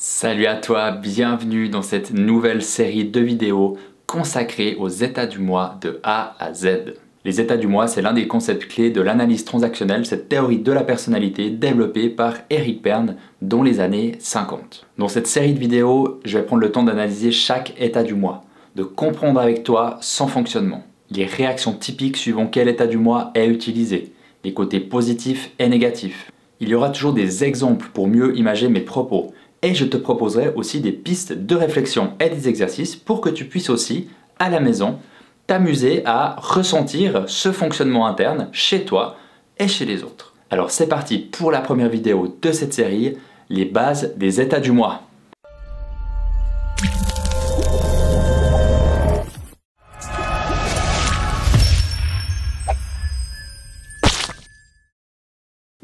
Salut à toi, bienvenue dans cette nouvelle série de vidéos consacrée aux états du moi de A à Z. Les états du moi, c'est l'un des concepts clés de l'analyse transactionnelle, cette théorie de la personnalité développée par Eric Berne dans les années 50. Dans cette série de vidéos, je vais prendre le temps d'analyser chaque état du moi, de comprendre avec toi son fonctionnement, les réactions typiques suivant quel état du moi est utilisé, les côtés positifs et négatifs. Il y aura toujours des exemples pour mieux imager mes propos. Et je te proposerai aussi des pistes de réflexion et des exercices pour que tu puisses aussi, à la maison, t'amuser à ressentir ce fonctionnement interne chez toi et chez les autres. Alors c'est parti pour la première vidéo de cette série, les bases des états du moi.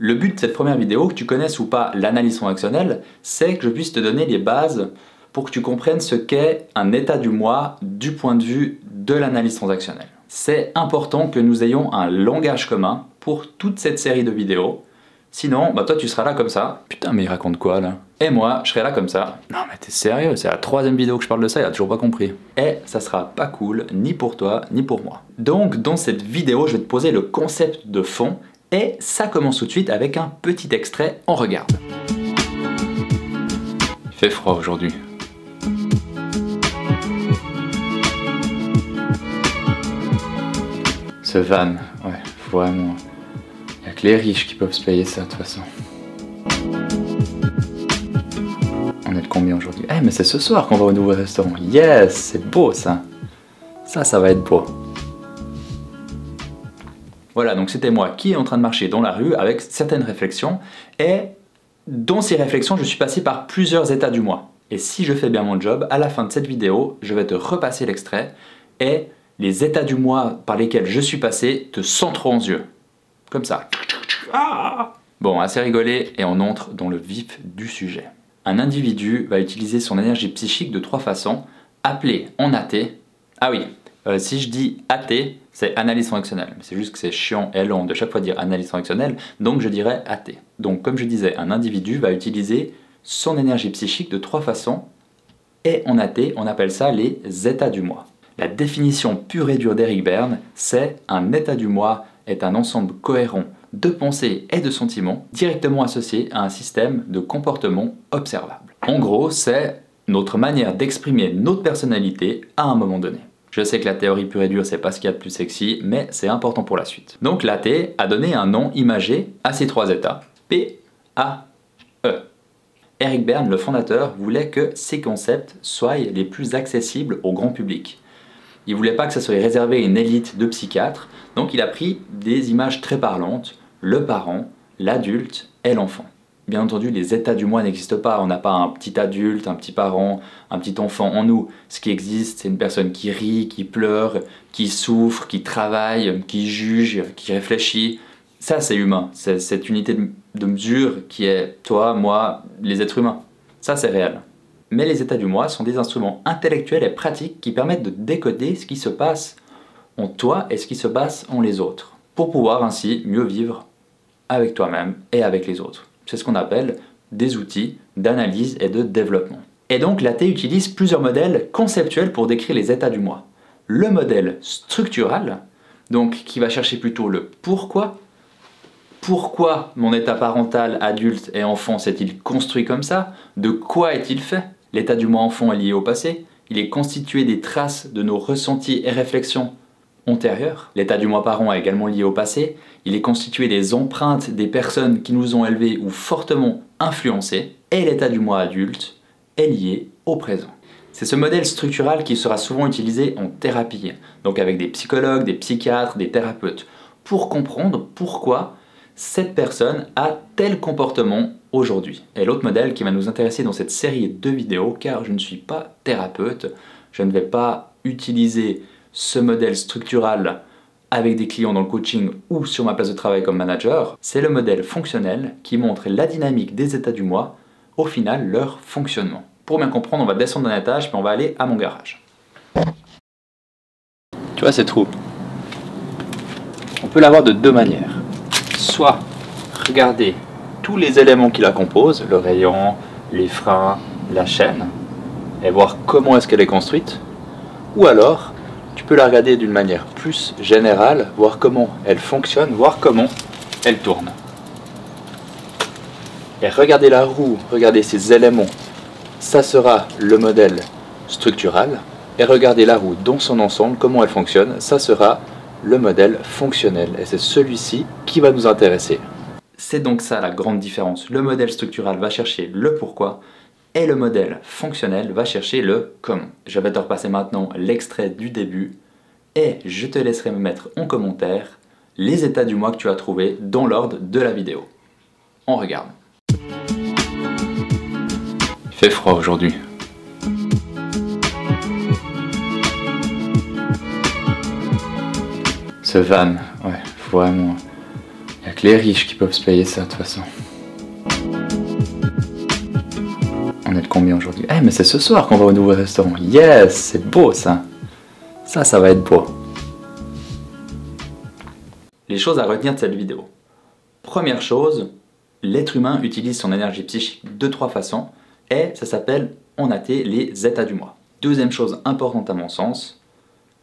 Le but de cette première vidéo, que tu connaisses ou pas l'analyse transactionnelle, c'est que je puisse te donner les bases pour que tu comprennes ce qu'est un état du moi du point de vue de l'analyse transactionnelle. C'est important que nous ayons un langage commun pour toute cette série de vidéos. Sinon, toi tu seras là comme ça. Putain, mais il raconte quoi là? Et moi, je serai là comme ça. Non mais t'es sérieux, c'est la troisième vidéo que je parle de ça, il a toujours pas compris. Et ça sera pas cool, ni pour toi, ni pour moi. Donc dans cette vidéo, je vais te poser le concept de fond. Et ça commence tout de suite avec un petit extrait, on regarde. Il fait froid aujourd'hui. Ce van, ouais, vraiment. Il n'y a que les riches qui peuvent se payer ça de toute façon. On est de combien aujourd'hui? Eh mais c'est ce soir qu'on va au nouveau restaurant. Yes, c'est beau ça. Ça va être beau. Voilà, donc c'était moi qui est en train de marcher dans la rue avec certaines réflexions et dans ces réflexions, je suis passé par plusieurs états du moi. Et si je fais bien mon job, à la fin de cette vidéo, je vais te repasser l'extrait et les états du moi par lesquels je suis passé te sauteront aux yeux. Comme ça. Bon, assez rigolé et on entre dans le vif du sujet. Un individu va utiliser son énergie psychique de trois façons, appelée en AT. Ah oui, si je dis AT, c'est analyse transactionnelle. C'est juste que c'est chiant et long de chaque fois dire analyse transactionnelle, donc je dirais AT. Donc comme je disais, un individu va utiliser son énergie psychique de trois façons, et en AT, on appelle ça les états du moi. La définition pure et dure d'Eric Berne, c'est un état du moi est un ensemble cohérent de pensées et de sentiments directement associés à un système de comportement observable. En gros, c'est notre manière d'exprimer notre personnalité à un moment donné. Je sais que la théorie pure et dure, c'est pas ce qu'il y a de plus sexy, mais c'est important pour la suite. Donc l'AT a donné un nom imagé à ces trois états, P-A-E. Eric Berne, le fondateur, voulait que ces concepts soient les plus accessibles au grand public. Il voulait pas que ça soit réservé à une élite de psychiatres, donc il a pris des images très parlantes, le parent, l'adulte et l'enfant. Bien entendu, les états du moi n'existent pas. On n'a pas un petit adulte, un petit parent, un petit enfant en nous. Ce qui existe, c'est une personne qui rit, qui pleure, qui souffre, qui travaille, qui juge, qui réfléchit. Ça, c'est humain. C'est cette unité de mesure qui est toi, moi, les êtres humains. Ça, c'est réel. Mais les états du moi sont des instruments intellectuels et pratiques qui permettent de décoder ce qui se passe en toi et ce qui se passe en les autres, pour pouvoir ainsi mieux vivre avec toi-même et avec les autres. C'est ce qu'on appelle des outils d'analyse et de développement. Et donc l'AT utilise plusieurs modèles conceptuels pour décrire les états du moi. Le modèle structural, donc qui va chercher plutôt le pourquoi. Pourquoi mon état parental, adulte et enfant s'est-il construit comme ça? De quoi est-il fait? L'état du moi enfant est lié au passé. Il est constitué des traces de nos ressentis et réflexions antérieurs. L'état du moi parent est également lié au passé. Il est constitué des empreintes des personnes qui nous ont élevés ou fortement influencés. Et l'état du moi adulte est lié au présent. C'est ce modèle structural qui sera souvent utilisé en thérapie, donc avec des psychologues, des psychiatres, des thérapeutes, pour comprendre pourquoi cette personne a tel comportement aujourd'hui. Et l'autre modèle qui va nous intéresser dans cette série de vidéos, car je ne suis pas thérapeute, je ne vais pas utiliser ce modèle structural avec des clients dans le coaching ou sur ma place de travail comme manager, c'est le modèle fonctionnel qui montre la dynamique des états du moi, au final leur fonctionnement. Pour bien comprendre, on va descendre d'un étage puis on va aller à mon garage. Tu vois ces trous? On peut l'avoir de deux manières. Soit regarder tous les éléments qui la composent, le rayon, les freins, la chaîne et voir comment est-ce qu'elle est construite, ou alors tu peux la regarder d'une manière plus générale, voir comment elle fonctionne, voir comment elle tourne. Et regarder la roue, regarder ses éléments, ça sera le modèle structural. Et regarder la roue dans son ensemble, comment elle fonctionne, ça sera le modèle fonctionnel. Et c'est celui-ci qui va nous intéresser. C'est donc ça la grande différence. Le modèle structural va chercher le pourquoi et le modèle fonctionnel va chercher le comment. Je vais te repasser maintenant l'extrait du début et je te laisserai me mettre en commentaire les états du mois que tu as trouvés dans l'ordre de la vidéo. On regarde. Il fait froid aujourd'hui. Ce van, ouais, vraiment. Il n'y a que les riches qui peuvent se payer ça de toute façon. On est de combien aujourd'hui? Eh mais c'est ce soir qu'on va au nouveau restaurant. Yes, c'est beau ça. Ça va être beau. Les choses à retenir de cette vidéo. Première chose, l'être humain utilise son énergie psychique de 3 façons et ça s'appelle en AT les états du mois. Deuxième chose importante à mon sens,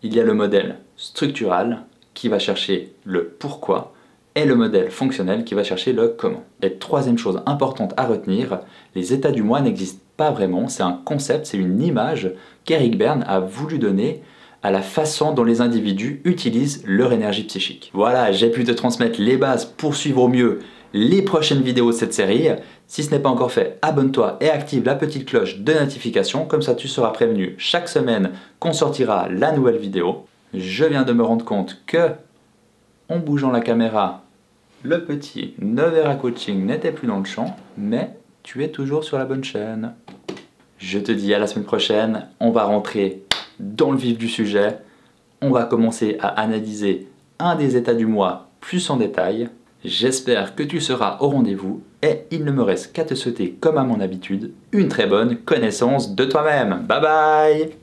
il y a le modèle structural qui va chercher le pourquoi et le modèle fonctionnel qui va chercher le comment. Et troisième chose importante à retenir, les états du moi n'existent pas vraiment, c'est un concept, c'est une image qu'Eric Berne a voulu donner à la façon dont les individus utilisent leur énergie psychique. Voilà, j'ai pu te transmettre les bases pour suivre au mieux les prochaines vidéos de cette série. Si ce n'est pas encore fait, abonne-toi et active la petite cloche de notification, comme ça tu seras prévenu chaque semaine qu'on sortira la nouvelle vidéo. Je viens de me rendre compte que, en bougeant la caméra, le petit Nevera Coaching n'était plus dans le champ, mais tu es toujours sur la bonne chaîne. Je te dis à la semaine prochaine, on va rentrer dans le vif du sujet, on va commencer à analyser un des états du mois plus en détail. J'espère que tu seras au rendez-vous et il ne me reste qu'à te souhaiter, comme à mon habitude, une très bonne connaissance de toi-même. Bye bye!